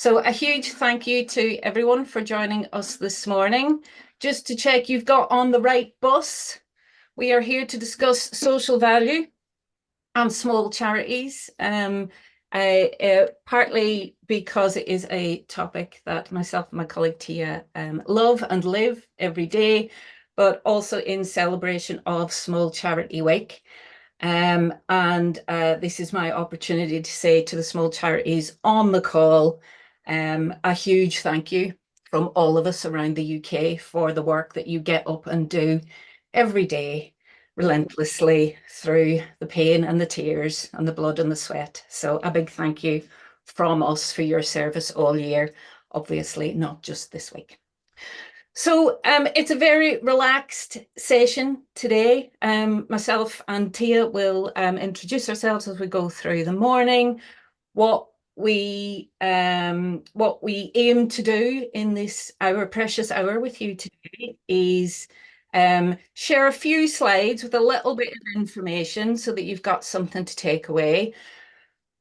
So a huge thank you to everyone for joining us this morning. Just to check you've got on the right bus. We are here to discuss social value and small charities, partly because it is a topic that myself and my colleague Tia love and live every day, but also in celebration of Small Charity Week. And this is my opportunity to say to the small charities on the call, a huge thank you from all of us around the UK for the work that you get up and do every day, relentlessly through the pain and the tears and the blood and the sweat. So a big thank you from us for your service all year, obviously not just this week. So it's a very relaxed session today. Myself and Tia will introduce ourselves as we go through the morning. What we aim to do in this precious hour with you today is share a few slides with a little bit of information so that you've got something to take away.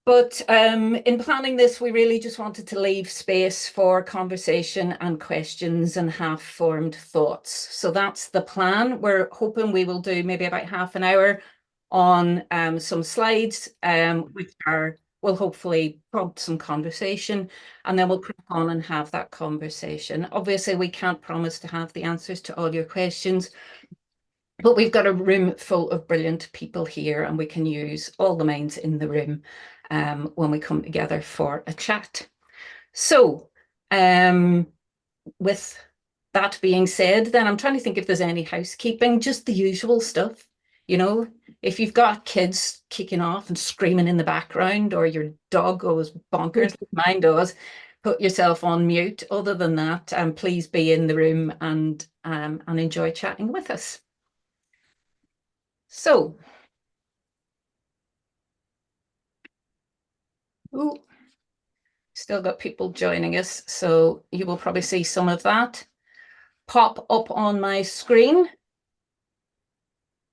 But in planning this, we really just wanted to leave space for conversation and questions and half-formed thoughts. So that's the plan. We're hoping we will do maybe about half an hour on some slides, which will hopefully prompt some conversation, and then we'll crack on and have that conversation. Obviously, we can't promise to have the answers to all your questions, but we've got a room full of brilliant people here, and we can use all the minds in the room when we come together for a chat. So, with that being said, then I'm trying to think if there's any housekeeping, just the usual stuff. You know, if you've got kids kicking off and screaming in the background, or your dog goes bonkers like mine does, put yourself on mute. Other than that, please be in the room and enjoy chatting with us. So, ooh, still got people joining us, so you will probably see some of that pop up on my screen.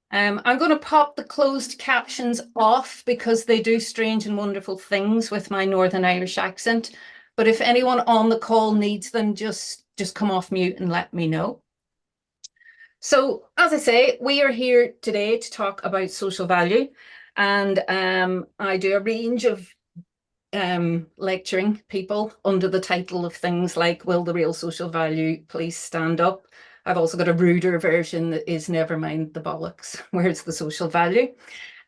I'm going to pop the closed captions off because they do strange and wonderful things with my Northern Irish accent. But if anyone on the call needs them, just come off mute and let me know. So, as I say, we are here today to talk about social value, and I do a range of lecturing people under the title of things like, will the real social value please stand up? I've also got a ruder version that is never mind the bollocks, where's the social value?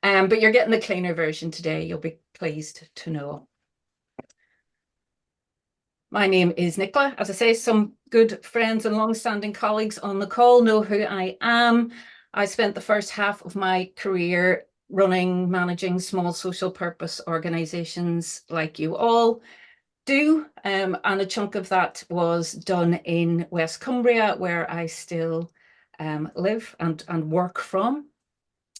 But you're getting the cleaner version today, you'll be pleased to know. My name is Nicola. As I say, some good friends and long-standing colleagues on the call know who I am. I spent the first half of my career managing small social purpose organisations like you all do, and a chunk of that was done in West Cumbria, where I still live and work from.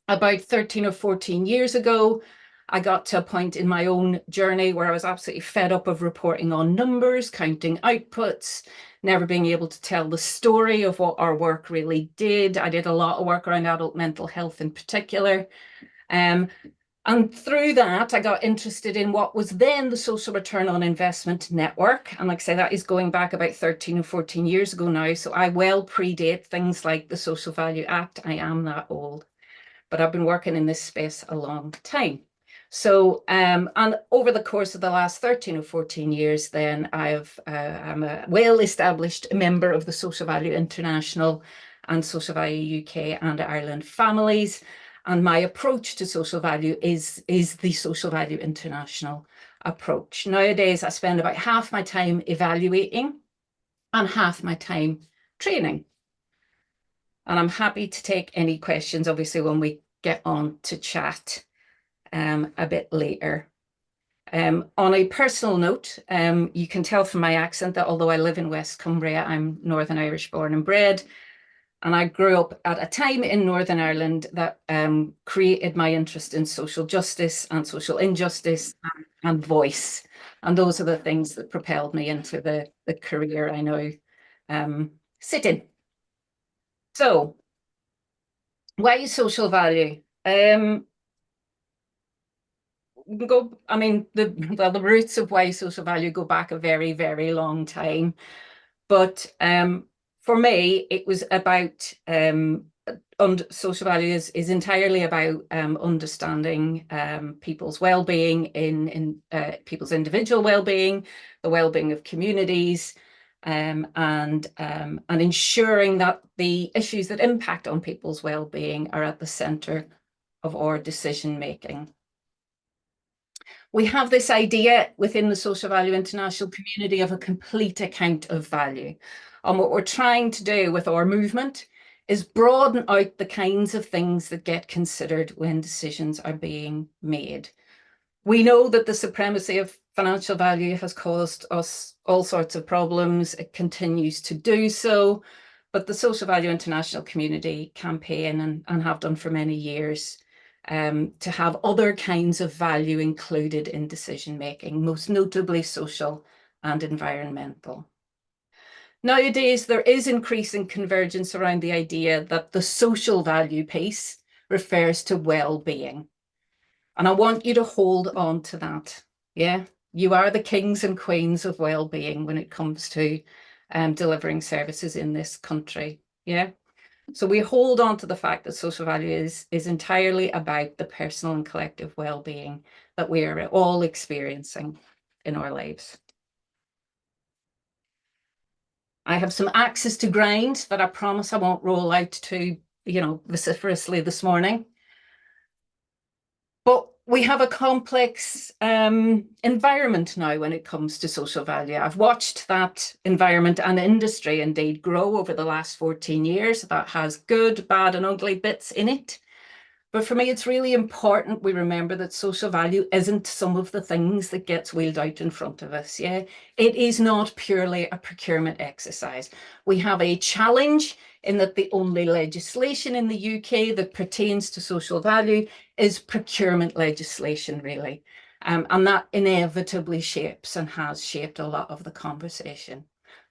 About 13 or 14 years ago, I got to a point in my own journey where I was absolutely fed up of reporting on numbers, counting outputs, never being able to tell the story of what our work really did. I did a lot of work around adult mental health in particular. And through that, I got interested in what was then the Social Return on Investment Network. And like I say, that is going back about 13 or 14 years ago now. So I well predate things like the Social Value Act. I am that old, but I've been working in this space a long time. So, and over the course of the last 13 or 14 years, then I'm a well-established member of the Social Value International and Social Value UK and Ireland families. And my approach to social value is the Social Value International approach. Nowadays, I spend about half my time evaluating and half my time training. And I'm happy to take any questions, obviously, when we get on to chat a bit later. On a personal note, you can tell from my accent that although I live in West Cumbria, I'm Northern Irish born and bred. And I grew up at a time in Northern Ireland that created my interest in social justice and social injustice and voice. And those are the things that propelled me into the career I now sit in. So, why social value? go, I mean, the roots of why social value go back a very, very long time. But for me, it was about social value is entirely about understanding people's well-being in people's individual well-being, the well-being of communities, and ensuring that the issues that impact on people's well-being are at the center of our decision making. We have this idea within the social value international community of a complete account of value. And what we're trying to do with our movement is broaden out the kinds of things that get considered when decisions are being made. We know that the supremacy of financial value has caused us all sorts of problems. It continues to do so. But the Social Value International community campaign and have done for many years to have other kinds of value included in decision making, most notably social and environmental. Nowadays, there is increasing convergence around the idea that the social value piece refers to well-being. And I want you to hold on to that. Yeah, you are the kings and queens of well-being when it comes to delivering services in this country. Yeah. So we hold on to the fact that social value is entirely about the personal and collective well-being that we are all experiencing in our lives. I have some axes to grind that I promise I won't roll out to, vociferously this morning. But we have a complex environment now when it comes to social value. I've watched that environment and industry indeed grow over the last 14 years. That has good, bad, and ugly bits in it. But for me, it's really important we remember that social value isn't some of the things that gets wheeled out in front of us. Yeah, it is not purely a procurement exercise. We have a challenge in that the only legislation in the UK that pertains to social value is procurement legislation, really. And that inevitably shapes and has shaped a lot of the conversation.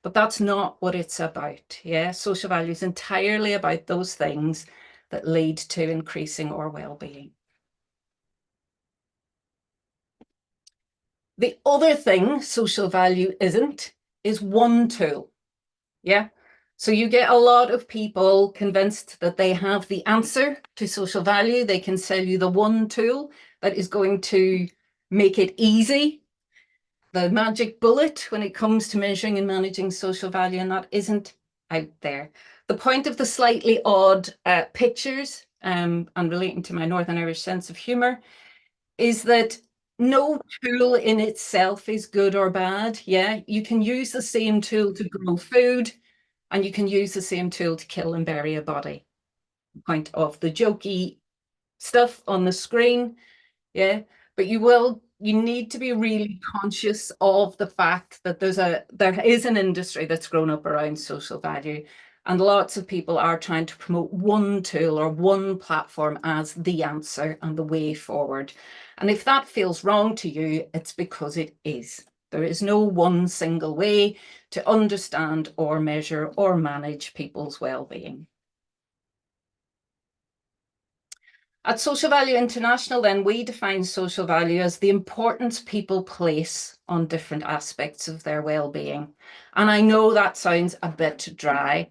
But that's not what it's about. Yeah, social value is entirely about those things that lead to increasing our well-being. The other thing social value isn't is one tool. Yeah. So you get a lot of people convinced that they have the answer to social value. They can sell you the one tool that is going to make it easy, the magic bullet when it comes to measuring and managing social value, and that isn't out there. The point of the slightly odd pictures and relating to my Northern Irish sense of humour is that no tool in itself is good or bad. Yeah, you can use the same tool to grow food and you can use the same tool to kill and bury a body. Point of the jokey stuff on the screen. Yeah, but you need to be really conscious of the fact that there is an industry that's grown up around social value, and lots of people are trying to promote one tool or one platform as the answer and the way forward. And if that feels wrong to you, it's because it is. There is no one single way to understand or measure or manage people's well-being. At Social Value International, then, we define social value as the importance people place on different aspects of their well-being. And I know that sounds a bit dry,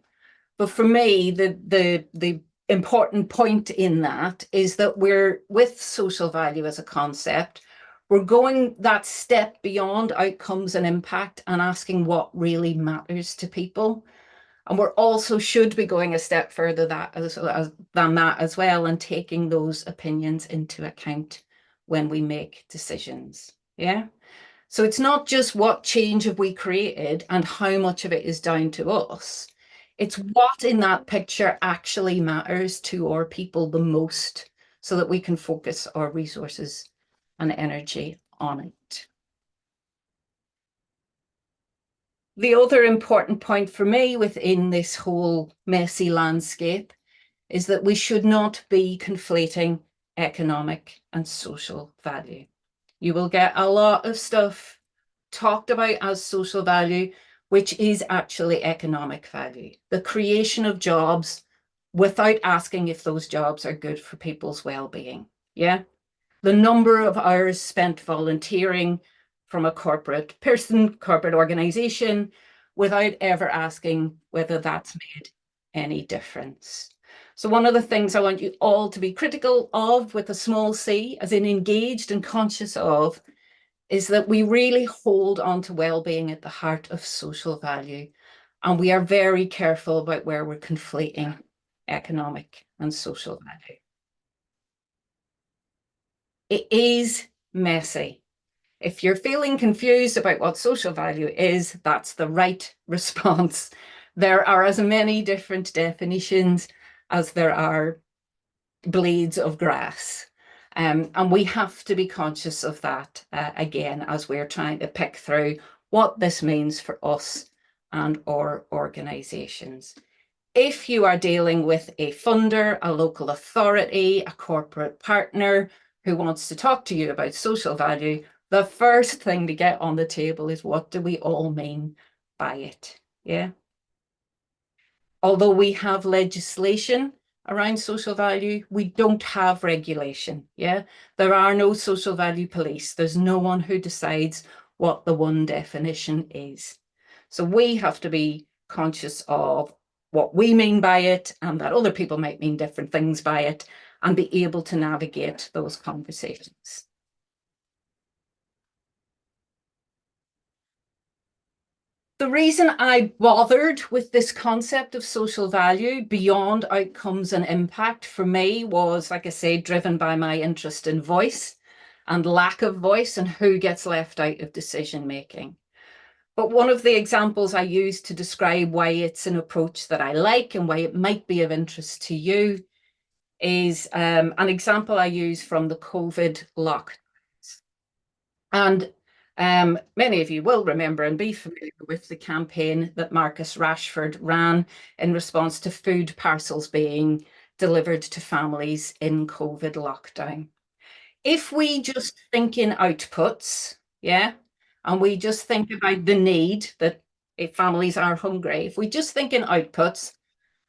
but for me, the important point in that is that we're, with social value as a concept, we're going that step beyond outcomes and impact and asking what really matters to people. And we're also should be going a step further than that as well, and taking those opinions into account when we make decisions. Yeah. So it's not just what change have we created and how much of it is down to us. It's what in that picture actually matters to our people the most, so that we can focus our resources and energy on it. The other important point for me within this whole messy landscape is that we should not be conflating economic and social value. You will get a lot of stuff talked about as social value, which is actually economic value, the creation of jobs without asking if those jobs are good for people's well-being. Yeah. the number of hours spent volunteering from a corporate person, corporate organization, without ever asking whether that's made any difference. So one of the things I want you all to be critical of with a small c, as in engaged and conscious of, is that we really hold on to well-being at the heart of social value. And we are very careful about where we're conflating economic and social value. It is messy. If you're feeling confused about what social value is, that's the right response. There are as many different definitions as there are blades of grass. And we have to be conscious of that again as we're trying to pick through what this means for us and our organisations. If you are dealing with a funder, a local authority, a corporate partner who wants to talk to you about social value, the first thing to get on the table is, what do we all mean by it? Yeah. Although we have legislation around social value, we don't have regulation. Yeah. There are no social value police. There's no one who decides what the one definition is. So we have to be conscious of what we mean by it, and that other people might mean different things by it, and be able to navigate those conversations. The reason I bothered with this concept of social value beyond outcomes and impact for me was, like I say, driven by my interest in voice and lack of voice and who gets left out of decision making. But one of the examples I use to describe why it's an approach that I like and why it might be of interest to you is an example I use from the COVID lockdowns. And many of you will remember and be familiar with the campaign that Marcus Rashford ran in response to food parcels being delivered to families in COVID lockdown. If we just think in outputs, yeah, and we just think about the need that if families are hungry, if we just think in outputs,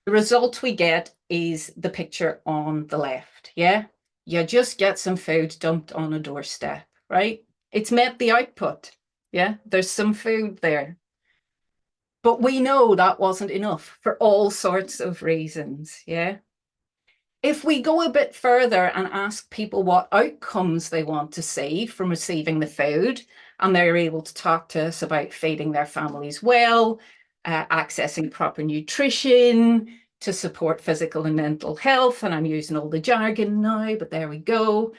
the result we get is the picture on the left, yeah? You just get some food dumped on a doorstep, right? It's met the output, yeah? There's some food there. But we know that wasn't enough for all sorts of reasons, yeah? If we go a bit further and ask people what outcomes they want to see from receiving the food, and they're able to talk to us about feeding their families well, accessing proper nutrition, to support physical and mental health, and I'm using all the jargon now, but there we go.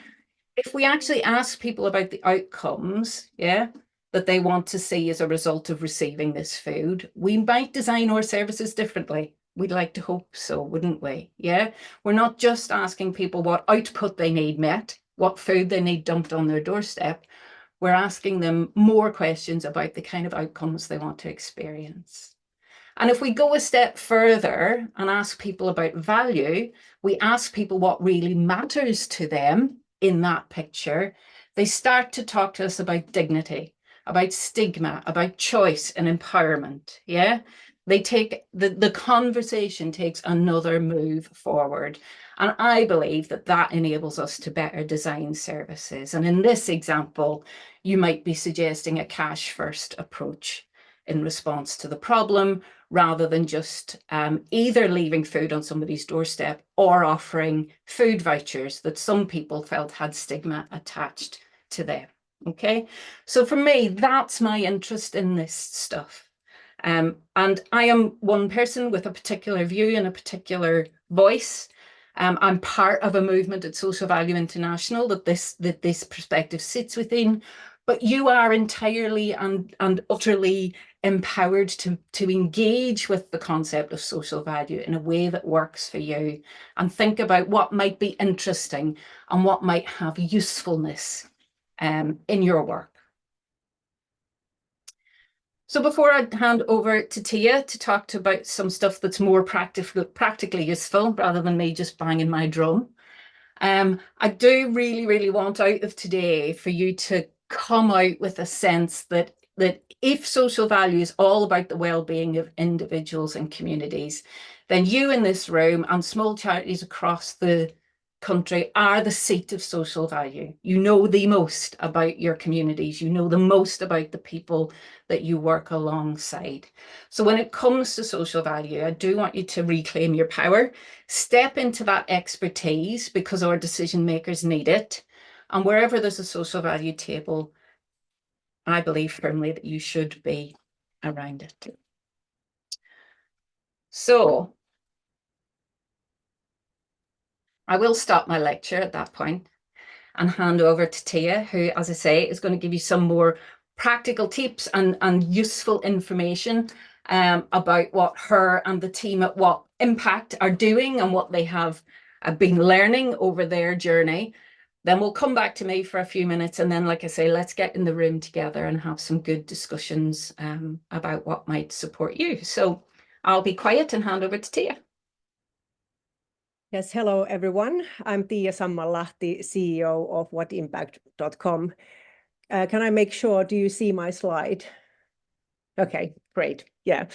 If we actually ask people about the outcomes, yeah, that they want to see as a result of receiving this food, we might design our services differently. We'd like to hope so, wouldn't we? Yeah. We're not just asking people what output they need met, what food they need dumped on their doorstep. We're asking them more questions about the kind of outcomes they want to experience. And if we go a step further and ask people about value, we ask people what really matters to them in that picture, they start to talk to us about dignity, about stigma, about choice and empowerment. Yeah. They take the conversation takes another move forward. And I believe that that enables us to better design services. And in this example, you might be suggesting a cash first approach in response to the problem, rather than just either leaving food on somebody's doorstep or offering food vouchers that some people felt had stigma attached to them. Okay, so for me, that's my interest in this stuff. And I am one person with a particular view and a particular voice. I'm part of a movement at Social Value International that this perspective sits within, but you are entirely and utterly empowered to engage with the concept of social value in a way that works for you, and think about what might be interesting and what might have usefulness in your work. So before I hand over to Tia to talk about some stuff that's more practically useful rather than me just banging my drum, I do really want out of today for you to come out with a sense that if social value is all about the well-being of individuals and communities, then you in this room and small charities across the country are the seat of social value. You know the most about your communities. You know the most about the people that you work alongside. So when it comes to social value, I do want you to reclaim your power, step into that expertise because our decision makers need it. And wherever there's a social value table, I believe firmly that you should be around it. So I will stop my lecture at that point and hand over to Tia, who, as I say, is going to give you some more practical tips and useful information about what her and the team at What Impact are doing and what they have been learning over their journey. Then we'll come back to me for a few minutes. And then, like I say, let's get in the room together and have some good discussions about what might support you. So I'll be quiet and hand over to Tia. Yes, hello everyone. I'm Tia Sammanlahti, CEO of whatimpact.com. Can I make sure, do you see my slide? Okay, great. Yeah.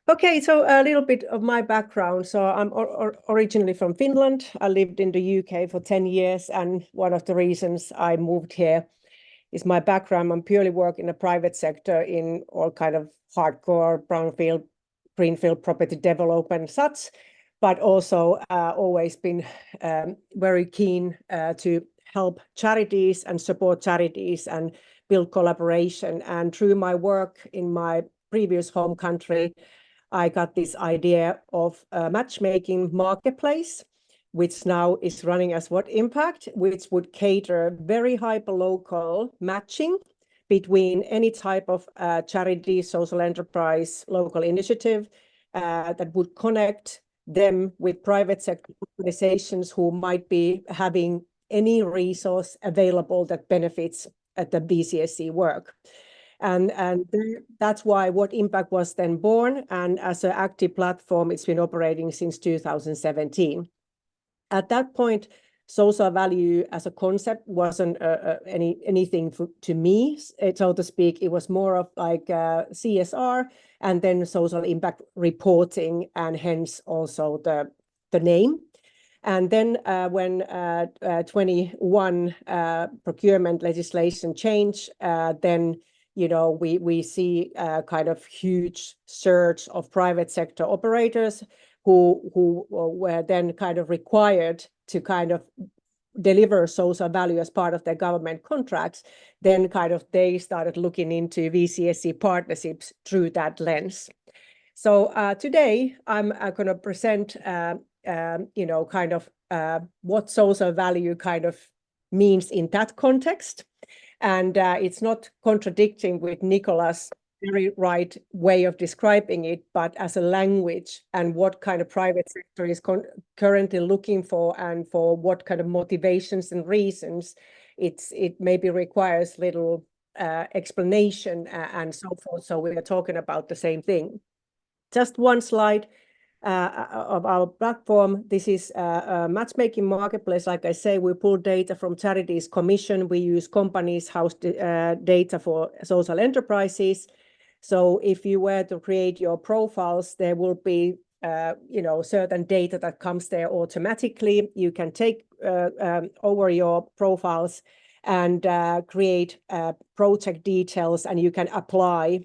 Okay, so a little bit of my background. So I'm originally from Finland. I lived in the UK for 10 years, and one of the reasons I moved here is my background. I'm purely work in the private sector in all kind of hardcore brownfield, greenfield property development and such, but also always been very keen to help charities and support charities and build collaboration. And through my work in my previous home country, I got this idea of a matchmaking marketplace, which now is running as What Impact, which would cater very hyper-local matching between any type of charity, social enterprise, local initiative that would connect them with private sector organizations who might be having any resource available that benefits at the BCSC work. And that's why What Impact was then born. And as an active platform, it's been operating since 2017. At that point, social value as a concept wasn't anything to me, so to speak. It was more of like CSR and then social impact reporting, and hence also the name. And then when 21 procurement legislation changed, then we see kind of huge surge of private sector operators who were then kind of required to kind of deliver social value as part of their government contracts. Then kind of they started looking into VCSC partnerships through that lens. So today I'm going to present kind of what social value kind of means in that context. And it's not contradicting with Nicola's very right way of describing it, but as a language and what kind of private sector is currently looking for and for what kind of motivations and reasons, it maybe requires little explanation and so forth. So we are talking about the same thing. Just one slide of our platform. This is a matchmaking marketplace. Like I say, we pull data from Charities Commission. We use companies' house data for social enterprises. So if you were to create your profiles, there will be certain data that comes there automatically. You can take over your profiles and create project details, and you can apply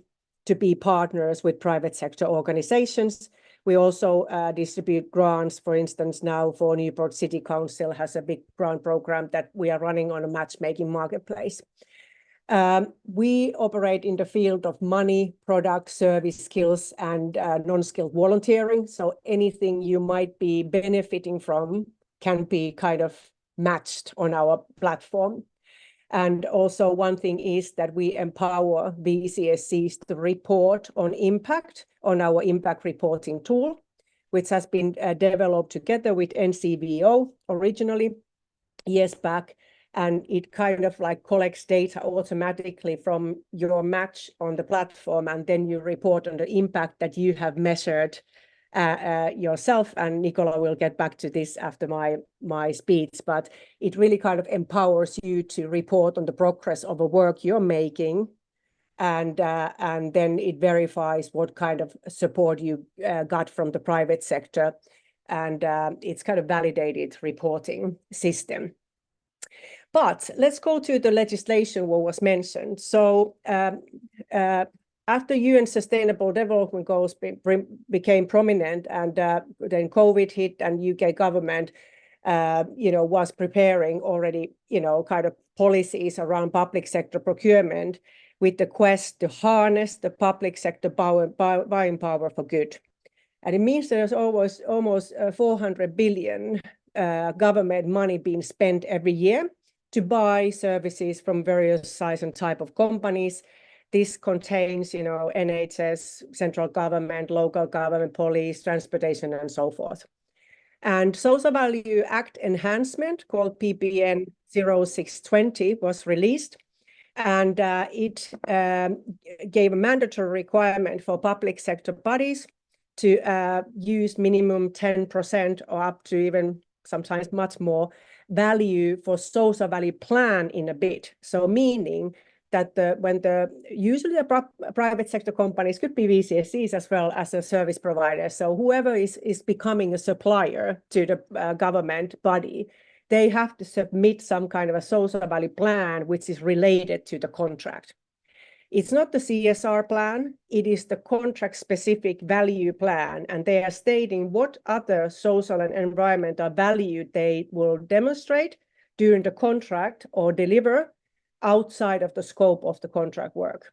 to be partners with private sector organizations. We also distribute grants. For instance, now for Newport City Council has a big grant program that we are running on a matchmaking marketplace. We operate in the field of money, product, service, skills, and non-skilled volunteering. So anything you might be benefiting from can be kind of matched on our platform. And also one thing is that we empower VCSCs to report on impact on our impact reporting tool, which has been developed together with NCVO originally years back. And it kind of like collects data automatically from your match on the platform, and then you report on the impact that you have measured yourself. And Nicola will get back to this after my speech, but it really kind of empowers you to report on the progress of the work you're making, and then it verifies what kind of support you got from the private sector. and it's kind of validated reporting system. But let's go to the legislation what was mentioned. So after UN Sustainable Development Goals became prominent, and then COVID hit, and UK government, was preparing already, kind of policies around public sector procurement with the quest to harness the public sector buying power for good. And it means there's almost 400 billion government money being spent every year to buy services from various size and type of companies. This contains, NHS, central government, local government, police, transportation, and so forth. And Social Value Act enhancement, called PPN 0620, was released, and it gave a mandatory requirement for public sector bodies to use minimum 10% or up to even sometimes much more value for social value plan in a bid. So meaning that usually the private sector companies could be VCSEs as well as a service provider. So whoever is becoming a supplier to the government body, they have to submit some kind of a social value plan which is related to the contract. It's not the CSR plan, it is the contract-specific value plan, and they are stating what other social and environmental value they will demonstrate during the contract or deliver outside of the scope of the contract work.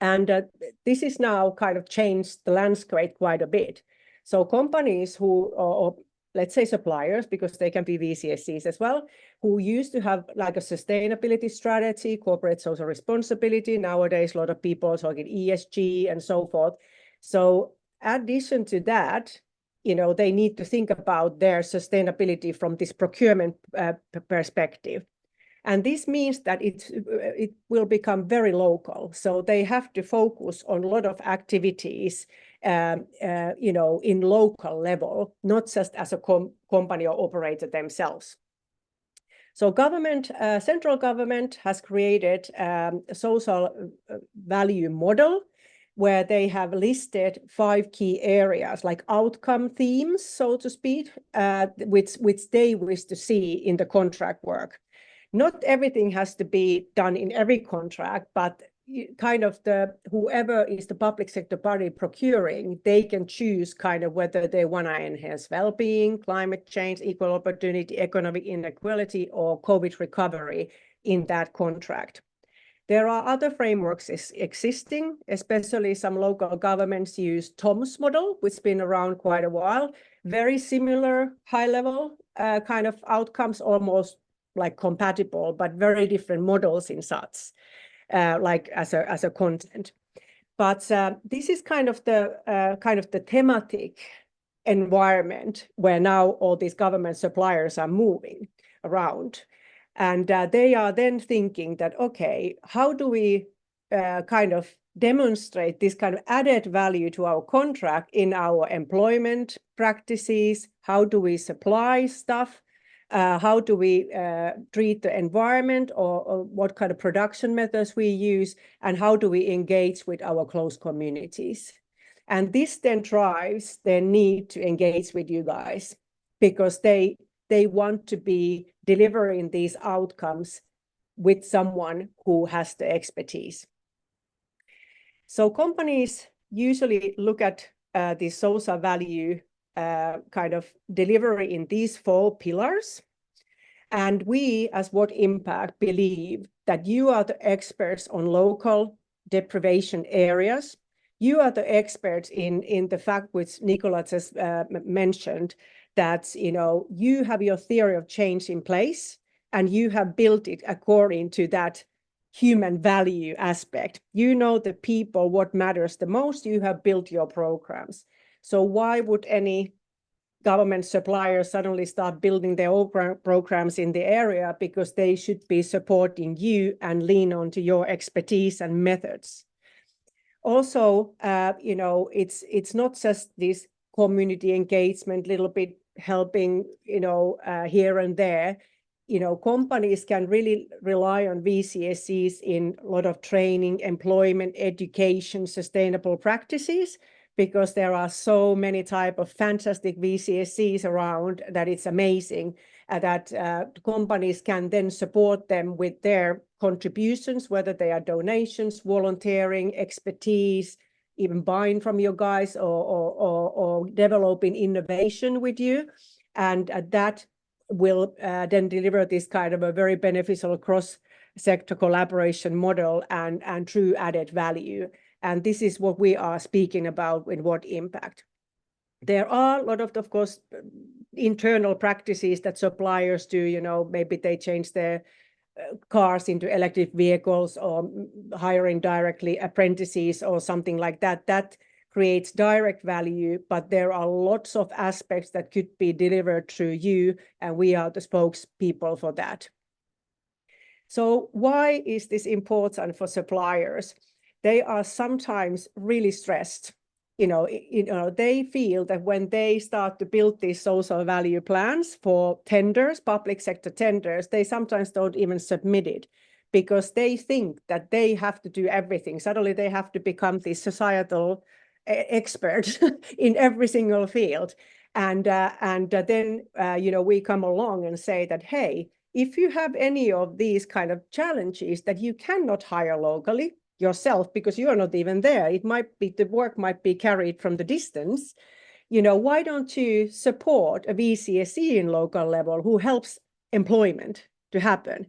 And this is now kind of changed the landscape quite a bit. So companies who, or let's say suppliers, because they can be VCSEs as well, who used to have like a sustainability strategy, corporate social responsibility. Nowadays, a lot of people are talking ESG and so forth. So addition to that, they need to think about their sustainability from this procurement perspective. And this means that it will become very local. So they have to focus on a lot of activities, in local level, not just as a company or operator themselves. So central government has created a social value model where they have listed 5 key areas, like outcome themes, so to speak, which they wish to see in the contract work. Not everything has to be done in every contract, but kind of whoever is the public sector body procuring, they can choose kind of whether they want to enhance well-being, climate change, equal opportunity, economic inequality, or COVID recovery in that contract. There are other frameworks existing, especially some local governments use TOMS model, which has been around quite a while. Very similar high-level kind of outcomes, almost like compatible, but very different models in such, like as a content. But this is kind of the thematic environment where now all these government suppliers are moving around. And they are then thinking that, okay, how do we kind of demonstrate this kind of added value to our contract in our employment practices? How do we supply stuff? How do we treat the environment, or what kind of production methods we use, and how do we engage with our close communities? And this then drives their need to engage with you guys, because they want to be delivering these outcomes with someone who has the expertise. So companies usually look at the social value kind of delivery in these 4 pillars. And we, as What Impact, believe that you are the experts on local deprivation areas. You are the experts in the fact which Nicola just mentioned, that you have your theory of change in place, and you have built it according to that human value aspect. You know the people, what matters the most. You have built your programs. So why would any government suppliers suddenly start building their own programs in the area? Because they should be supporting you and lean onto your expertise and methods. Also, it's not just this community engagement, little bit helping, here and there. Companies can really rely on VCSEs in a lot of training, employment, education, sustainable practices, because there are so many type of fantastic VCSCs around that it's amazing that companies can then support them with their contributions, whether they are donations, volunteering, expertise, even buying from you guys or developing innovation with you. And that will then deliver this kind of a very beneficial cross-sector collaboration model and true added value. And this is what we are speaking about in What Impact. There are a lot of course, internal practices that suppliers do, maybe they change their cars into electric vehicles or hiring directly apprentices or something like that. That creates direct value, but there are lots of aspects that could be delivered through you, and we are the spokespeople for that. So why is this important for suppliers? They are sometimes really stressed. They feel that when they start to build these social value plans for tenders, public sector tenders, they sometimes don't even submit it because they think that they have to do everything. Suddenly they have to become the societal expert in every single field. And then we come along and say that, hey, if you have any of these kind of challenges that you cannot hire locally yourself because you are not even there, it might be the work might be carried from the distance, why don't you support a VCSE in local level who helps employment to happen?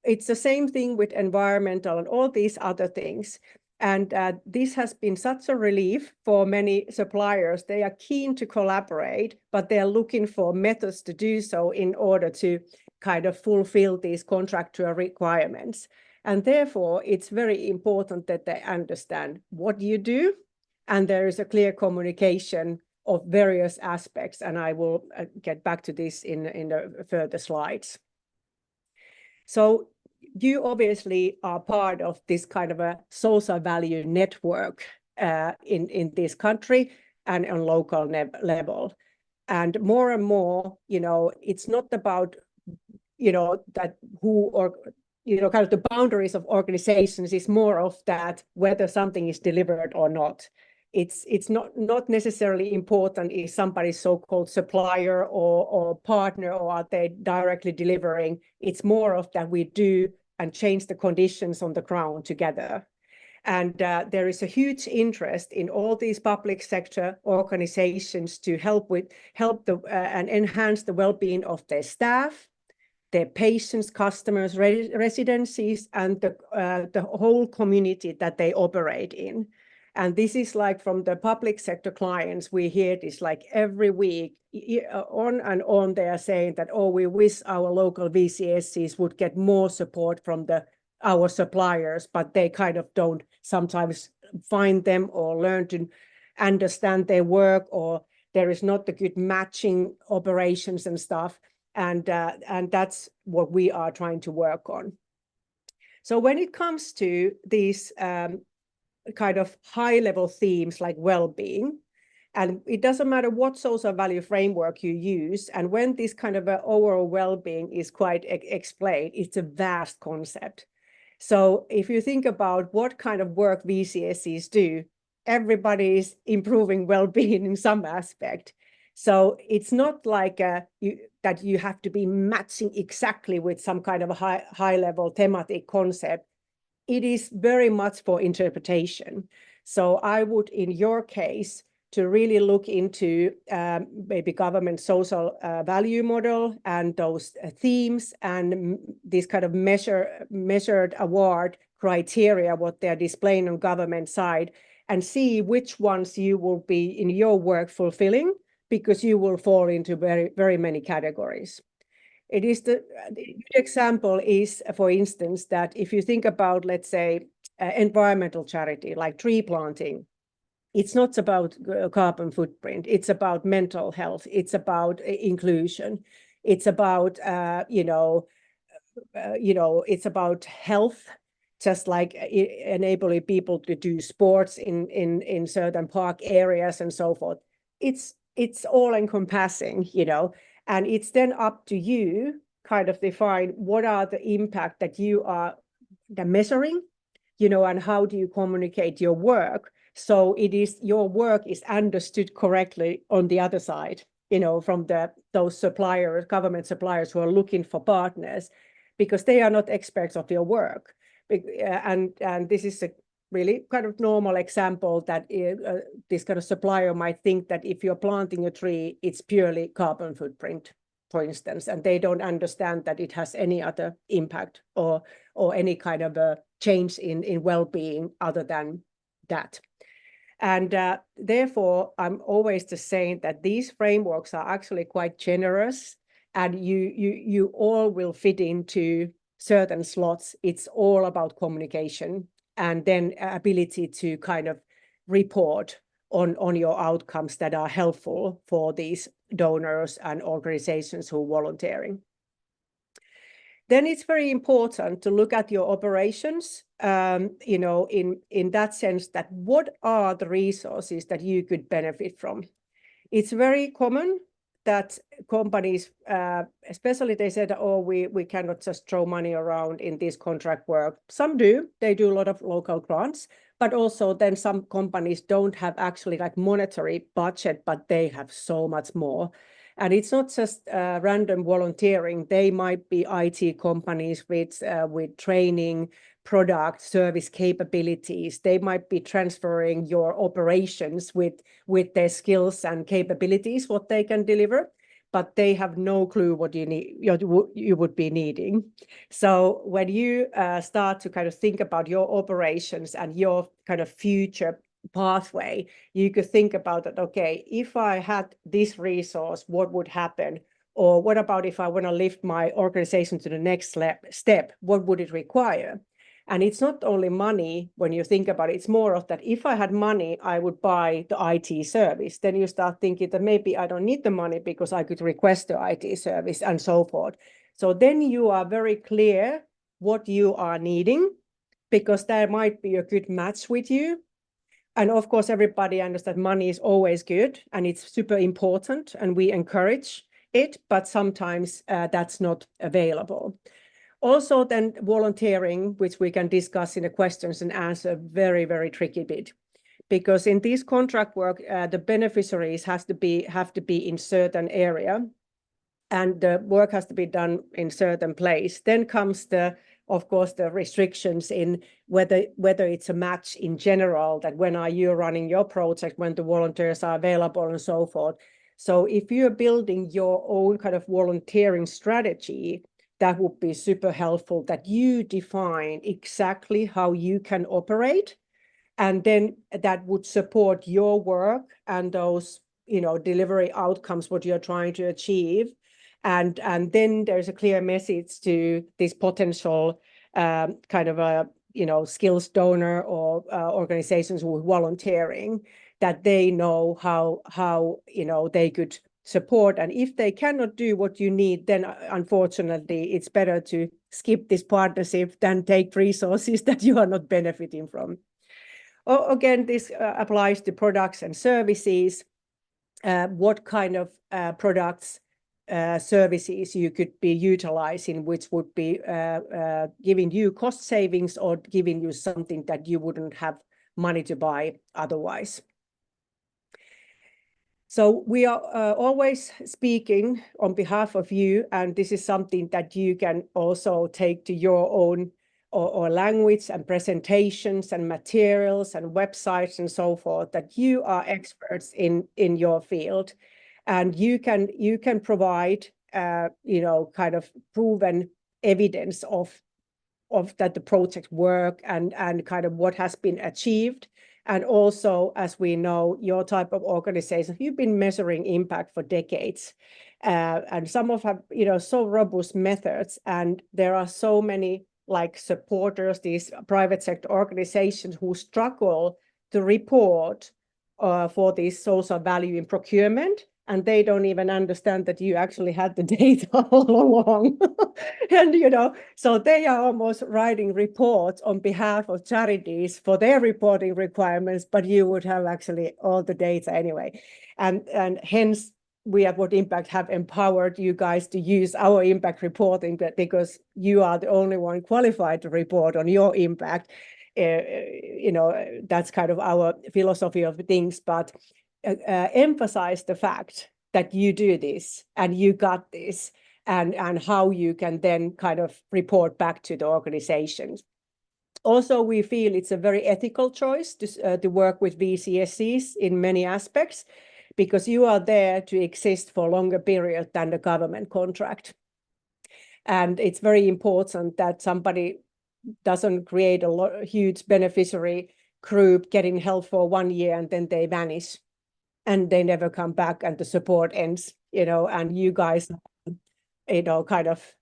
It's the same thing with environmental and all these other things. And this has been such a relief for many suppliers. They are keen to collaborate, but they're looking for methods to do so in order to kind of fulfill these contractual requirements. And therefore, it's very important that they understand what you do, and there is a clear communication of various aspects. And I will get back to this in the further slides. So you obviously are part of this kind of a social value network in this country and on local level. And more, it's not about, that who or, kind of the boundaries of organizations is more of that whether something is delivered or not. It's not necessarily important if somebody's so-called supplier or partner or are they directly delivering. It's more of that we do and change the conditions on the ground together. And there is a huge interest in all these public sector organizations to help and enhance the well-being of their staff, their patients, customers, residencies, and the whole community that they operate in. And this is like from the public sector clients, we hear this like every week, on and on, they are saying that, oh, we wish our local VCSCs would get more support from our suppliers, but they kind of don't sometimes find them or learn to understand their work, or there is not the good matching operations and stuff. And that's what we are trying to work on. So when it comes to these kind of high-level themes like well-being, and it doesn't matter what social value framework you use, and when this kind of overall well-being is quite explained, it's a vast concept. So if you think about what kind of work VCSCs do, everybody is improving well-being in some aspect. So it's not like that you have to be matching exactly with some kind of a high-level thematic concept. It is very much for interpretation. So I would, in your case, to really look into maybe government social value model and those themes and this kind of measured award criteria, what they're displaying on government side, and see which ones you will be in your work fulfilling, because you will fall into very, very many categories. It is the example is, for instance, that if you think about, let's say, environmental charity like tree planting, it's not about carbon footprint. It's about mental health. It's about inclusion. It's about it's about health, just like enabling people to do sports in certain park areas and so forth. It's all encompassing, and it's then up to you kind of define what are the impact that you are measuring, and how do you communicate your work so it is your work is understood correctly on the other side, from those suppliers, government suppliers who are looking for partners, because they are not experts of your work. And this is a really kind of normal example that this kind of supplier might think that if you're planting a tree, it's purely carbon footprint, for instance, and they don't understand that it has any other impact or any kind of a change in well-being other than that. And therefore, I'm always just saying that these frameworks are actually quite generous, and you all will fit into certain slots. It's all about communication and then ability to kind of report on your outcomes that are helpful for these donors and organizations who are volunteering. Then it's very important to look at your operations, in that sense, that what are the resources that you could benefit from? It's very common that companies, especially they said, oh, we cannot just throw money around in this contract work. Some do, they do a lot of local grants, but also then some companies don't have actually like monetary budget, but they have so much more. And it's not just random volunteering. They might be IT companies with training, product, service capabilities. They might be transferring your operations with their skills and capabilities, what they can deliver, but they have no clue what you would be needing. So when you start to kind of think about your operations and your kind of future pathway, you could think about that, okay, if I had this resource, what would happen? Or what about if I want to lift my organization to the next step, what would it require? And it's not only money when you think about it, it's more of that if I had money, I would buy the IT service. Then you start thinking that maybe I don't need the money because I could request the IT service and so forth. So then you are very clear what you are needing, because there might be a good match with you. And of course, everybody understands money is always good and it's super important and we encourage it, but sometimes that's not available. Also then volunteering, which we can discuss in the questions and answer, very, very tricky bit. Because in this contract work, the beneficiaries have to be in certain area and the work has to be done in certain place. Then comes of course, the restrictions in whether it's a match in general, that when are you running your project, when the volunteers are available and so forth. So if you're building your own kind of volunteering strategy, that would be super helpful, that you define exactly how you can operate. And then that would support your work and those, delivery outcomes, what you're trying to achieve. And then there's a clear message to this potential kind of a skills donor or organizations who are volunteering, that they know how they could support. And if they cannot do what you need, then unfortunately it's better to skip this partnership than take resources that you are not benefiting from. Again, this applies to products and services. What kind of products, services you could be utilizing, which would be giving you cost savings or giving you something that you wouldn't have money to buy otherwise. So we are always speaking on behalf of you, and this is something that you can also take to your own or language and presentations and materials and websites and so forth, that you are experts in your field. And you can provide, kind of proven evidence of that the project work and kind of what has been achieved. And also, as we know, your type of organization, you've been measuring impact for decades. And some of have, so robust methods. And there are so many like supporters, these private sector organizations who struggle to report for this social value in procurement. And they don't even understand that you actually had the data all along. And, so they are almost writing reports on behalf of charities for their reporting requirements, but you would have actually all the data anyway. And hence, we at What Impact have empowered you guys to use our impact reporting, because you are the only one qualified to report on your impact. that's kind of our philosophy of things, but emphasize the fact that you do this and you got this, and how you can then kind of report back to the organizations. Also, we feel it's a very ethical choice to work with VCSCs in many aspects, because you are there to exist for a longer period than the government contract. And it's very important that somebody doesn't create a huge beneficiary group getting help for 1 year and then they vanish and they never come back and the support ends, and you guys, kind of,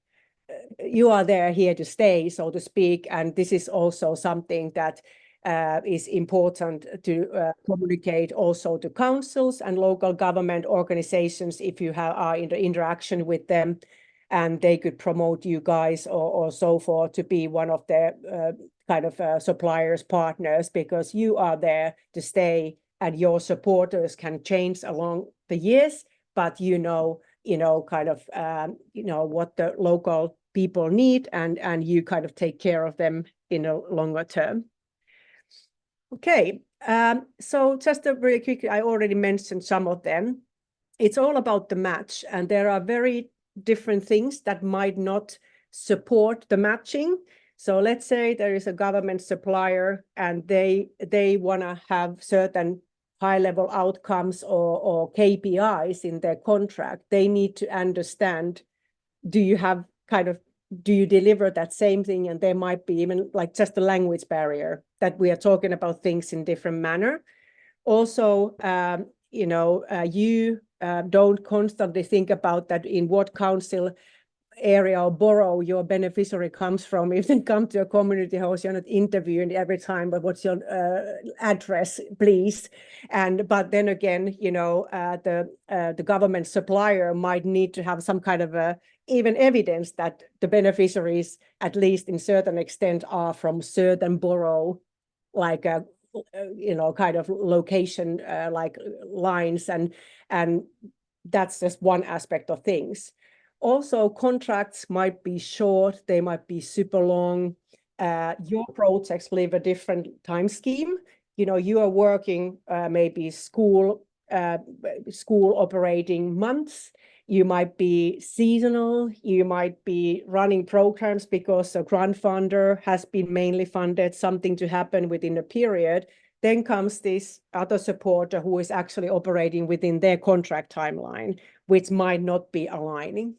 you are there here to stay, so to speak. And this is also something that is important to communicate also to councils and local government organizations if you are in the interaction with them, and they could promote you guys or so forth to be one of their kind of suppliers, partners, because you are there to stay and your supporters can change along the years, but kind of, what the local people need, and you kind of take care of them in a longer term. Okay, so just a really quick, I already mentioned some of them. It's all about the match, and there are very different things that might not support the matching. So let's say there is a government supplier and they want to have certain high-level outcomes or KPIs in their contract. They need to understand, do you deliver that same thing? And there might be even like just a language barrier that we are talking about things in different manner. Also, you don't constantly think about that in what council area or borough your beneficiary comes from. If they come to a community house, you're not interviewing every time, but what's your address, please? But then again, the government supplier might need to have some kind of even evidence that the beneficiaries, at least in certain extent, are from certain borough, like a kind of location, like lines, and that's just one aspect of things. Also, contracts might be short, they might be super long. Your projects live a different time scheme. You are working maybe school operating months. You might be seasonal. You might be running programs because a grant funder has been mainly funded something to happen within a period. Then comes this other supporter who is actually operating within their contract timeline, which might not be aligning.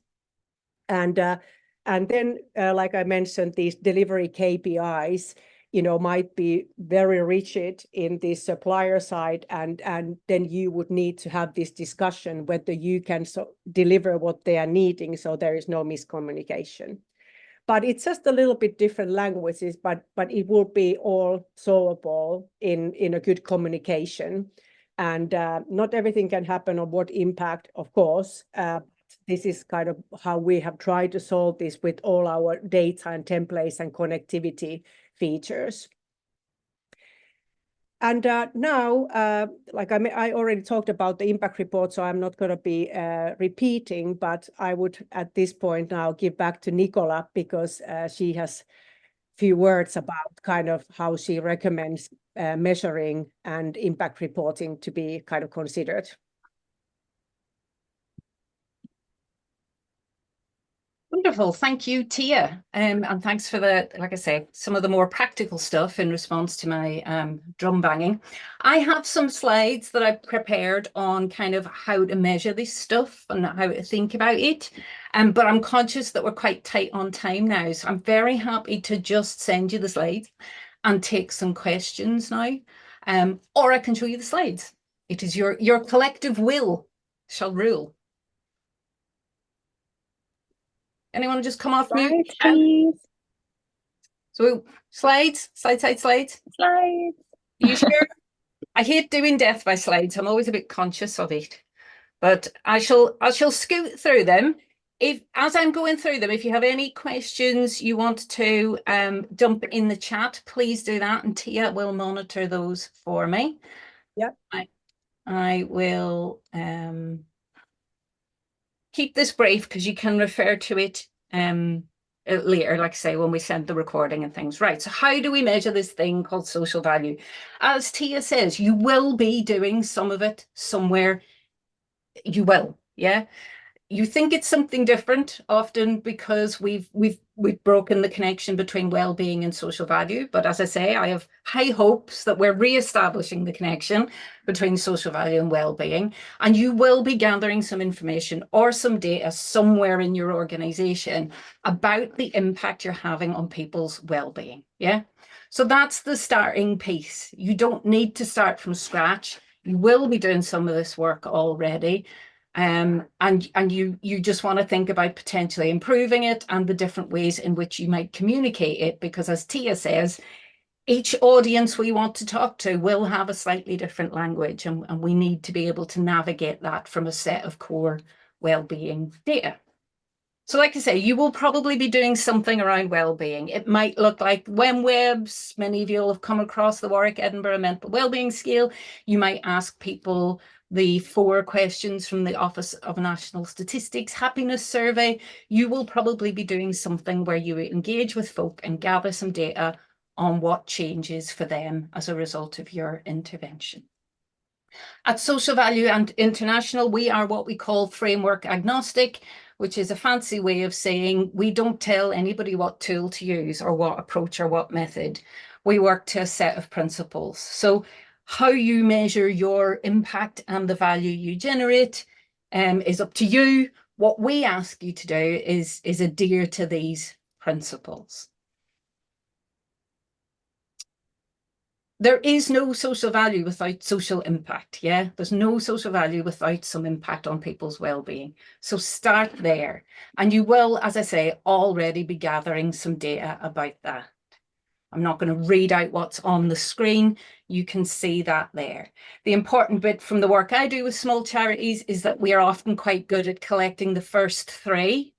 And then, like I mentioned, these delivery KPIs, might be very rigid in the supplier side, and then you would need to have this discussion whether you can deliver what they are needing, so there is no miscommunication. But it's just a little bit different languages, but it will be all solvable in a good communication. And not everything can happen on what impact, of course. This is kind of how we have tried to solve this with all our data and templates and connectivity features. And now, like I already talked about the impact report, so I'm not going to be repeating, but I would at this point now give back to Nicola, because she has a few words about kind of how she recommends measuring and impact reporting to be kind of considered. Wonderful. Thank you, Tia. And thanks for like I say, some of the more practical stuff in response to my drum banging. I have some slides that I've prepared on kind of how to measure this stuff and how to think about it. But I'm conscious that we're quite tight on time now. So I'm very happy to just send you the slides and take some questions now. Or I can show you the slides. It is your collective will shall rule. Anyone just come off mute? Slides, please. So slides. Are you sure? I hate doing death by slides. I'm always a bit conscious of it. But I shall scoot through them. As I'm going through them, if you have any questions you want to dump in the chat, please do that, and Tia will monitor those for me. Yep. I will keep this brief because you can refer to it later, like I say, when we send the recording and things. Right, so how do we measure this thing called social value? As Tia says, you will be doing some of it somewhere. You will, yeah. You think it's something different often because we've broken the connection between well-being and social value. But as I say, I have high hopes that we're re-establishing the connection between social value and well-being. And you will be gathering some information or some data somewhere in your organization about the impact you're having on people's well-being. Yeah. So that's the starting piece. You don't need to start from scratch. You will be doing some of this work already. And you just want to think about potentially improving it and the different ways in which you might communicate it, because as Tia says, each audience we want to talk to will have a slightly different language, and we need to be able to navigate that from a set of core well-being data. So like I say, you will probably be doing something around well-being. It might look like WEMWebs. Many of you will have come across the Warwick Edinburgh Mental Wellbeing Scale. You might ask people the 4 questions from the Office of National Statistics Happiness Survey. You will probably be doing something where you engage with folk and gather some data on what changes for them as a result of your intervention. At Social Value and International, we are what we call framework agnostic, which is a fancy way of saying we don't tell anybody what tool to use or what approach or what method. We work to a set of principles. So how you measure your impact and the value you generate is up to you. What we ask you to do is adhere to these principles. There is no social value without social impact. Yeah, there's no social value without some impact on people's well-being. So start there. And you will, as I say, already be gathering some data about that. I'm not going to read out what's on the screen. You can see that there. The important bit from the work I do with small charities is that we are often quite good at collecting the first 3.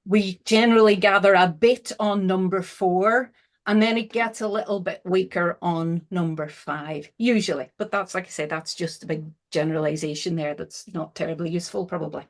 We generally gather a bit on number 4, and then it gets a little bit weaker on number 5, usually. But that's, like I say, that's just a big generalization there that's not terribly useful, probably.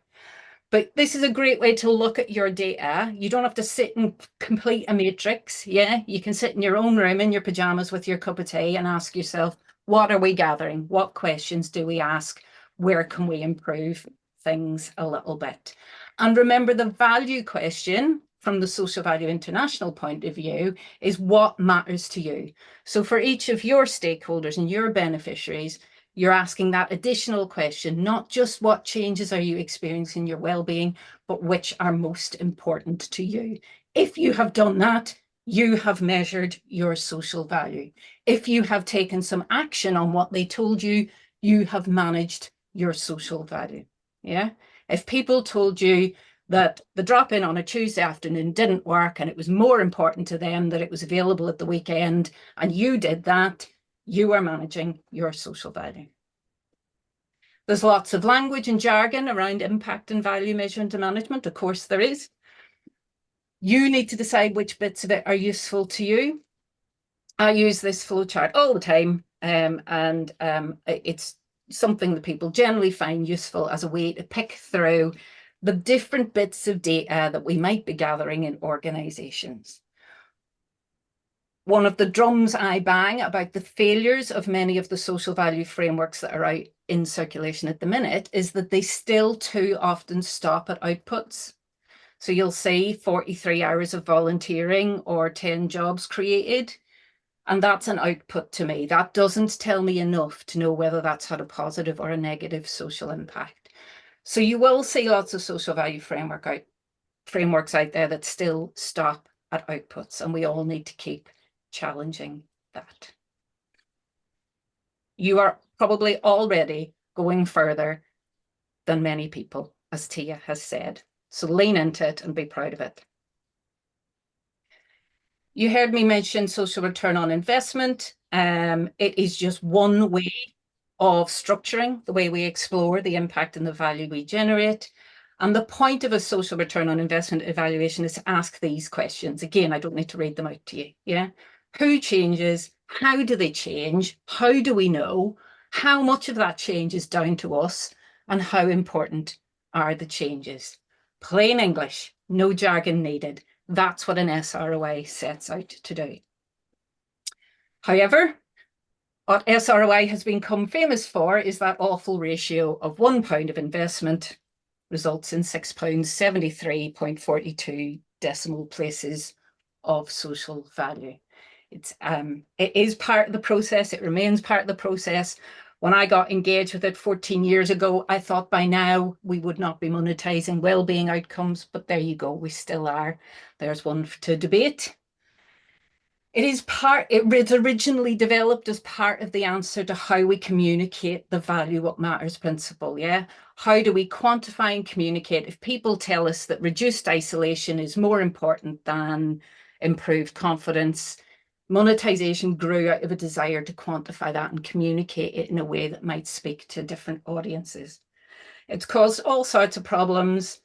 But this is a great way to look at your data. You don't have to sit and complete a matrix. Yeah, you can sit in your own room in your pajamas with your cup of tea and ask yourself, what are we gathering? What questions do we ask? Where can we improve things a little bit? And remember, the value question from the Social Value International point of view is what matters to you. So for each of your stakeholders and your beneficiaries, you're asking that additional question, not just what changes are you experiencing in your well-being, but which are most important to you. If you have done that, you have measured your social value. If you have taken some action on what they told you, you have managed your social value. Yeah. If people told you that the drop-in on a Tuesday afternoon didn't work and it was more important to them that it was available at the weekend, and you did that, you are managing your social value. There's lots of language and jargon around impact and value measurement and management. Of course, there is. You need to decide which bits of it are useful to you. I use this flowchart all the time, and it's something that people generally find useful as a way to pick through the different bits of data that we might be gathering in organizations. One of the drums I bang about the failures of many of the social value frameworks that are out in circulation at the minute is that they still too often stop at outputs. So you'll see 43 hours of volunteering or 10 jobs created, and that's an output to me. That doesn't tell me enough to know whether that's had a positive or a negative social impact. So you will see lots of social value frameworks out there that still stop at outputs, and we all need to keep challenging that. You are probably already going further than many people, as Tia has said. So lean into it and be proud of it. You heard me mention social return on investment. It is just one way of structuring the way we explore the impact and the value we generate. And the point of a social return on investment evaluation is to ask these questions. Again, I don't need to read them out to you. Yeah. Who changes? How do they change? How do we know? How much of that change is down to us? And how important are the changes? Plain English, no jargon needed. That's what an SROI sets out to do. However, what SROI has become famous for is that awful ratio of £1 of investment results in £6.73.42 decimal places of social value. It is part of the process. It remains part of the process. When I got engaged with it 14 years ago, I thought by now we would not be monetizing well-being outcomes, but there you go, we still are. There's one to debate. It was originally developed as part of the answer to how we communicate the value what matters principle, yeah? How do we quantify and communicate if people tell us that reduced isolation is more important than improved confidence? Monetization grew out of a desire to quantify that and communicate it in a way that might speak to different audiences. It's caused all sorts of problems,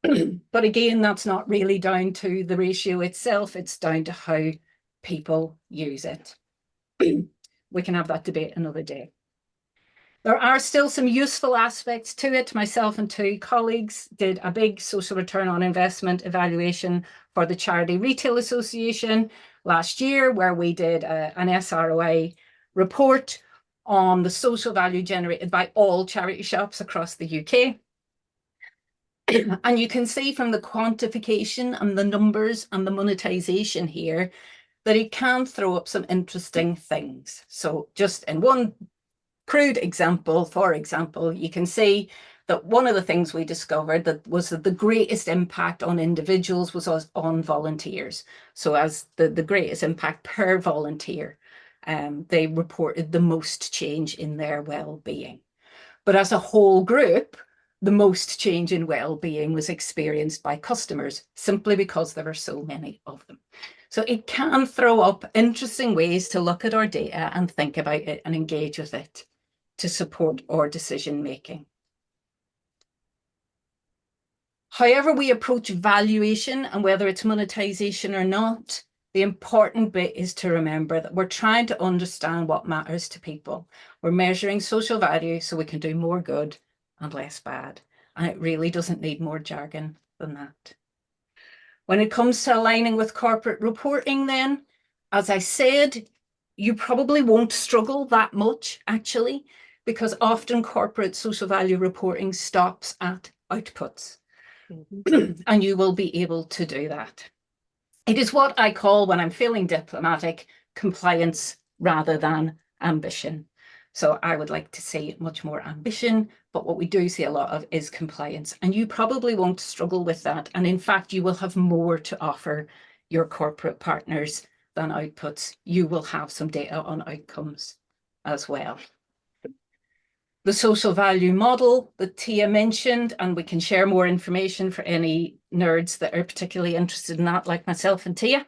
but again, that's not really down to the ratio itself, it's down to how people use it. We can have that debate another day. There are still some useful aspects to it. Myself and two colleagues did a big social return on investment evaluation for the Charity Retail Association last year, where we did an SROI report on the social value generated by all charity shops across the UK. And you can see from the quantification and the numbers and the monetization here that it can throw up some interesting things. So just in one crude example, for example, you can see that one of the things we discovered that was that the greatest impact on individuals was on volunteers. So as the greatest impact per volunteer, they reported the most change in their well-being. But as a whole group, the most change in well-being was experienced by customers simply because there are so many of them. So it can throw up interesting ways to look at our data and think about it and engage with it to support our decision making. However we approach valuation and whether it's monetization or not, the important bit is to remember that we're trying to understand what matters to people. We're measuring social value so we can do more good and less bad. And it really doesn't need more jargon than that. When it comes to aligning with corporate reporting then, as I said, you probably won't struggle that much actually, because often corporate social value reporting stops at outputs. And you will be able to do that. It is what I call, when I'm feeling diplomatic, compliance rather than ambition. So I would like to see much more ambition, but what we do see a lot of is compliance. And you probably won't struggle with that. And in fact, you will have more to offer your corporate partners than outputs. You will have some data on outcomes as well. The social value model that Tia mentioned, and we can share more information for any nerds that are particularly interested in that, like myself and Tia.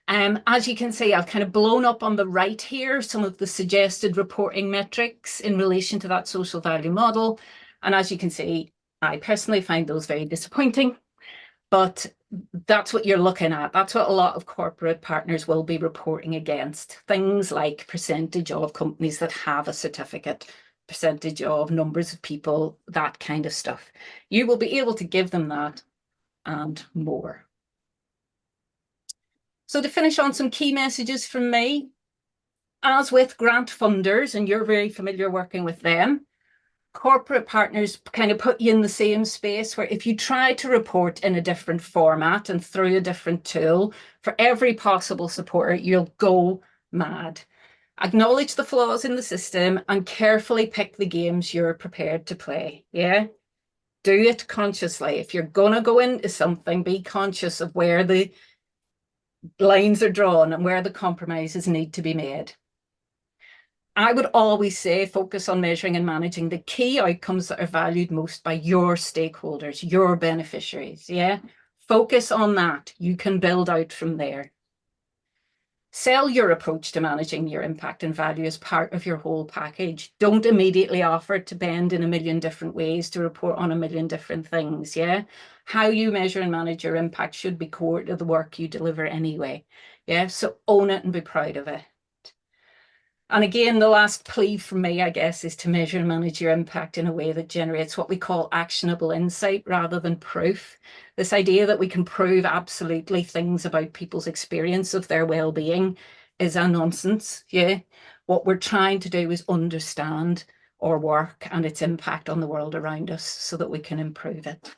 As you can see, I've kind of blown up on the right here some of the suggested reporting metrics in relation to that social value model. And as you can see, I personally find those very disappointing, but that's what you're looking at. That's what a lot of corporate partners will be reporting against. Things like percentage of companies that have a certificate, percentage of numbers of people, that kind of stuff. You will be able to give them that and more. So to finish on some key messages from me, as with grant funders, and you're very familiar working with them, corporate partners kind of put you in the same space where if you try to report in a different format and through a different tool for every possible supporter, you'll go mad. Acknowledge the flaws in the system and carefully pick the games you're prepared to play. Yeah, do it consciously. If you're gonna go into something, be conscious of where the lines are drawn and where the compromises need to be made. I would always say focus on measuring and managing the key outcomes that are valued most by your stakeholders, your beneficiaries. Yeah, focus on that. You can build out from there. Sell your approach to managing your impact and value as part of your whole package. Don't immediately offer to bend in a million different ways to report on a million different things, yeah? How you measure and manage your impact should be core to the work you deliver anyway, yeah? So own it and be proud of it. And again, the last plea from me, I guess, is to measure and manage your impact in a way that generates what we call actionable insight rather than proof. This idea that we can prove absolutely things about people's experience of their well-being is a nonsense. Yeah. What we're trying to do is understand our work and its impact on the world around us so that we can improve it.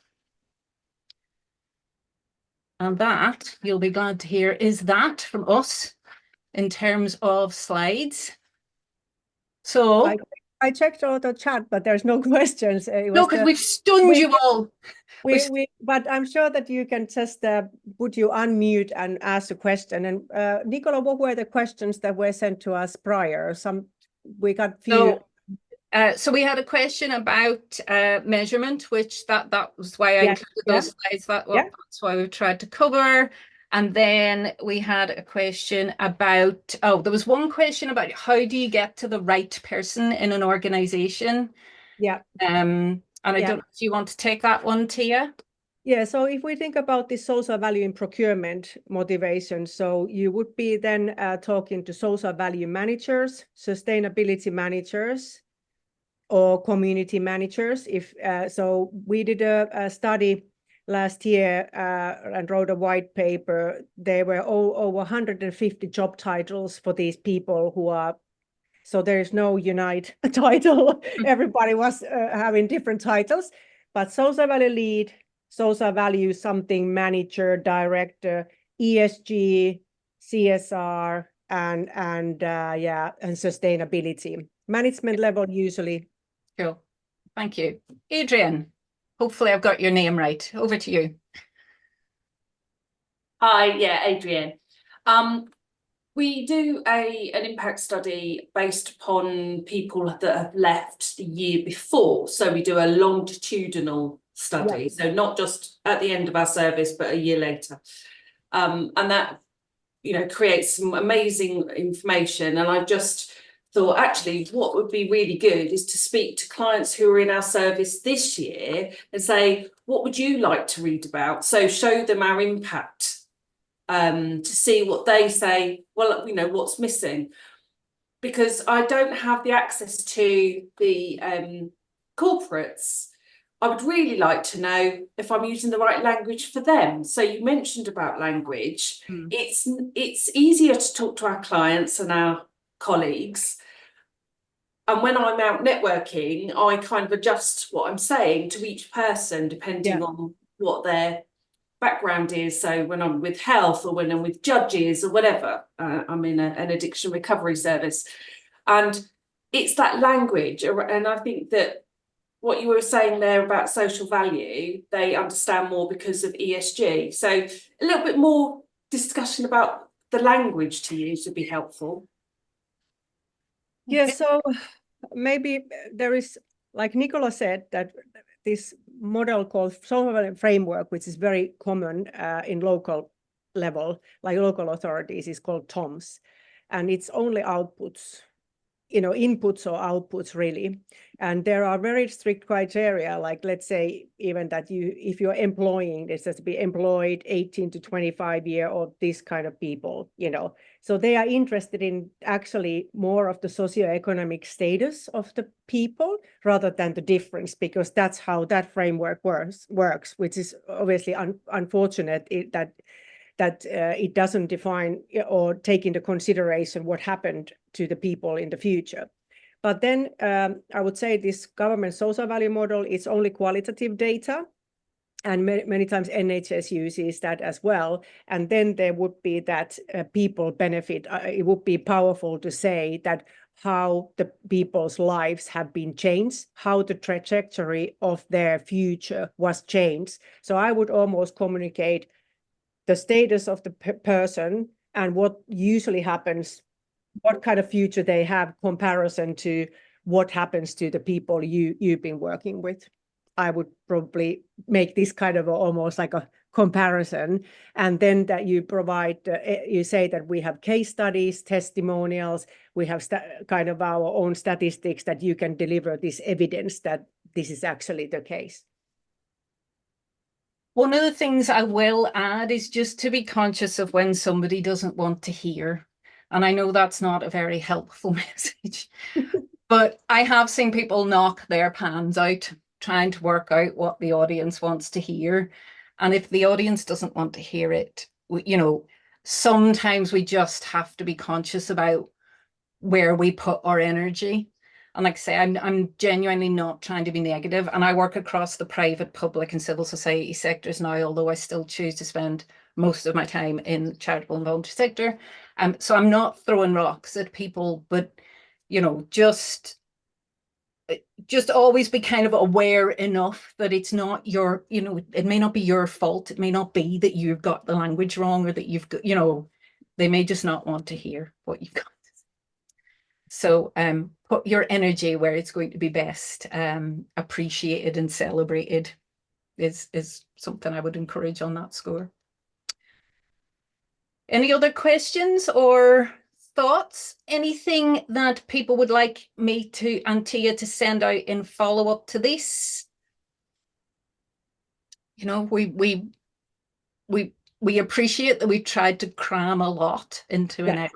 And that, you'll be glad to hear, is that from us in terms of slides. So I checked all the chat, but there's no questions. no, because we've stunned you all. But I'm sure that you can just put you unmute and ask a question. And Nicola, what were the questions that were sent to us prior? We got few. So we had a question about measurement, which that was why I included those slides. That's why we've tried to cover. And then we had a question about, there was one question about how do you get to the right person in an organization? Yeah. And I don't know if you want to take that one, Tia. Yeah, so if we think about the social value in procurement motivation, so you would be then talking to social value managers, sustainability managers, or community managers. So we did a study last year and wrote a white paper. There were over 150 job titles for these people who are, so there is no unite title. Everybody was having different titles, but social value lead, social value something manager, director, ESG, CSR, and sustainability. Management level usually. Cool. Thank you. Adrian, hopefully I've got your name right. Over to you. Hi, yeah, Adrian. We do an impact study based upon people that have left the year before. So we do a longitudinal study. So not just at the end of our service, but a year later. And that, creates some amazing information. And I've just thought, actually, what would be really good is to speak to clients who are in our service this year and say, what would you like to read about? So show them our impact. To see what they say, well, what's missing, because I don't have the access to the corporates. I would really like to know if I'm using the right language for them. So you mentioned about language. It's easier to talk to our clients and our colleagues. And when I'm out networking, I kind of adjust what I'm saying to each person, depending on what their background is. So when I'm with health or when I'm with judges or whatever, I'm in an addiction recovery service, and it's that language. And I think that what you were saying there about social value, they understand more because of ESG. So a little bit more discussion about the language to use would be helpful. Yeah, so maybe there is, like Nicola said, that this model called social value framework, which is very common in local level, like local authorities, is called TOMS, and it's only outputs, inputs or outputs really. And there are very strict criteria, like let's say even that if you're employing, this has to be employed 18 to 25 year or this kind of people, So they are interested in actually more of the socioeconomic status of the people rather than the difference, because that's how that framework works, which is obviously unfortunate that it doesn't define or take into consideration what happened to the people in the future. But then I would say this government social value model is only qualitative data, and many times NHS uses that as well. And then there would be that people benefit. It would be powerful to say that how the people's lives have been changed, how the trajectory of their future was changed. So I would almost communicate the status of the person and what usually happens, what kind of future they have comparison to what happens to the people you've been working with. I would probably make this kind of almost like a comparison, and then that you provide, you say that we have case studies, testimonials, we have kind of our own statistics that you can deliver this evidence that this is actually the case. One of the things I will add is just to be conscious of when somebody doesn't want to hear. And I know that's not a very helpful message, but I have seen people knock their pans out trying to work out what the audience wants to hear. And if the audience doesn't want to hear it, you know, sometimes we just have to be conscious about where we put our energy. And like I say, I'm genuinely not trying to be negative. And I work across the private, public, and civil society sectors now, although I still choose to spend most of my time in charitable and voluntary sector. So I'm not throwing rocks at people, but you know, just always be kind of aware enough that it's not your, you know, it may not be your fault. It may not be that you've got the language wrong or that you've got, you know, they may just not want to hear what you've got. So put your energy where it's going to be best appreciated and celebrated is something I would encourage on that score. Any other questions or thoughts? Anything that people would like me to and Tia to send out in follow-up to this? You know, we appreciate that we've tried to cram a lot into an hour.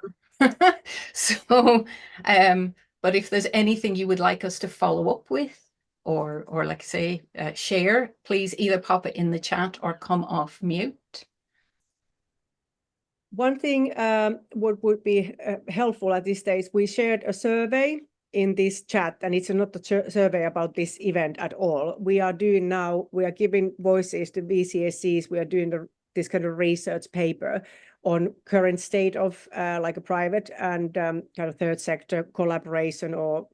So but if there's anything you would like us to follow up with or like I say, share, please either pop it in the chat or come off mute. One thing what would be helpful at this stage, we shared a survey in this chat, and it's not a survey about this event at all. We are giving voices to VCSCs. We are doing this kind of research paper on current state of like a private and kind of third sector collaboration or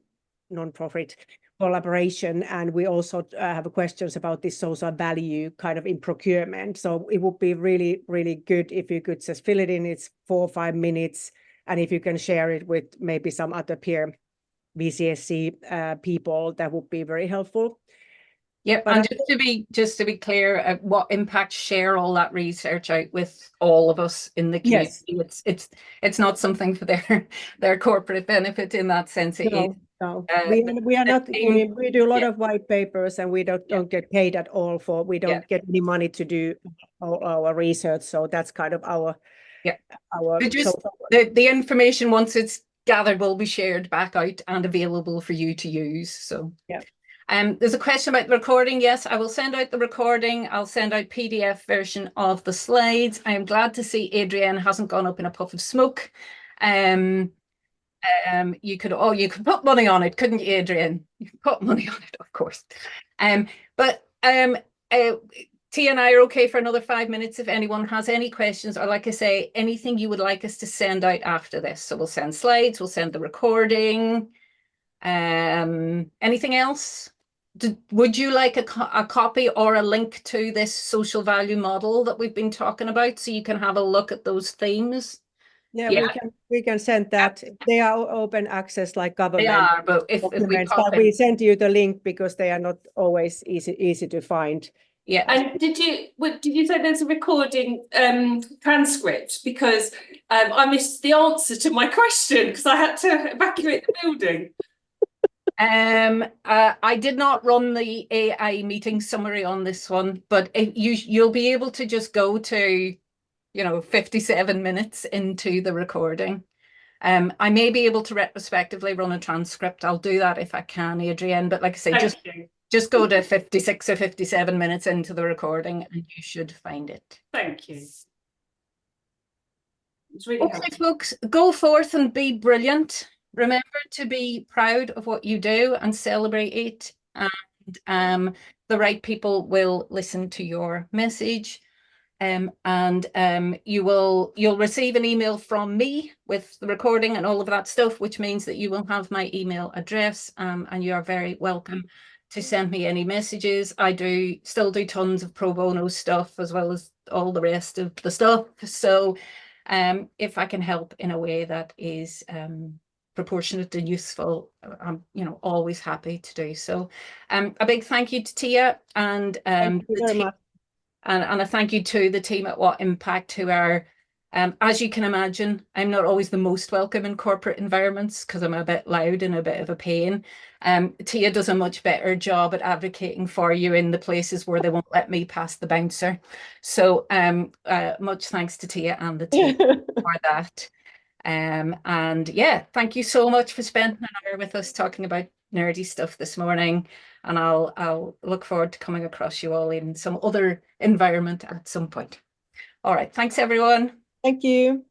non-profit collaboration. And we also have questions about this social value kind of in procurement. So it would be really, really good if you could just fill it in. It's 4 or 5 minutes. And if you can share it with maybe some other peer VCSC people, that would be very helpful. Yeah, and just to be clear, what impact share all that research out with all of us in the community. Yes. It's not something for their corporate benefit in that sense. No. We are not giving, we do a lot of white papers, and we don't get paid at all for, we don't get any money to do our research. So that's kind of our the information, once it's gathered, will be shared back out and available for you to use. So yeah. There's a question about the recording. Yes, I will send out the recording. I'll send out PDF version of the slides. I am glad to see Adrienne hasn't gone up in a puff of smoke. You could put money on it, couldn't you, Adrienne? You could put money on it, of course. But Tia and I are okay for another 5 minutes if anyone has any questions, or like I say, anything you would like us to send out after this. So we'll send slides, we'll send the recording. Anything else? Would you like a copy or a link to this social value model that we've been talking about so you can have a look at those themes? Yeah. We can send that. They are open access like government. They are, but if we send you the link because they are not always easy to find. Yeah. And did you say there's a recording transcript? Because I missed the answer to my question because I had to evacuate the building. I did not run the AI meeting summary on this one, but you'll be able to just go to, 57 minutes into the recording. I may be able to retrospectively run a transcript. I'll do that if I can, Adrienne. But like I say, just go to 56 or 57 minutes into the recording and you should find it. Thank you. It's really helpful. Folks, go forth and be brilliant. Remember to be proud of what you do and celebrate it. And the right people will listen to your message. You'll receive an email from me with the recording and all of that stuff, which means that you will have my email address, and you are very welcome to send me any messages. I still do tons of pro bono stuff as well as all the rest of the stuff. So if I can help in a way that is proportionate and useful, I'm always happy to do so. A big thank you to Tia and thank you very much. And a thank you to the team at What Impact, who are, as you can imagine, I'm not always the most welcome in corporate environments because I'm a bit loud and a bit of a pain. Tia does a much better job at advocating for you in the places where they won't let me pass the bouncer. So much thanks to Tia and the team for that. And yeah, thank you so much for spending an hour with us talking about nerdy stuff this morning. And I'll look forward to coming across you all in some other environment at some point. All right, thanks everyone. Thank you.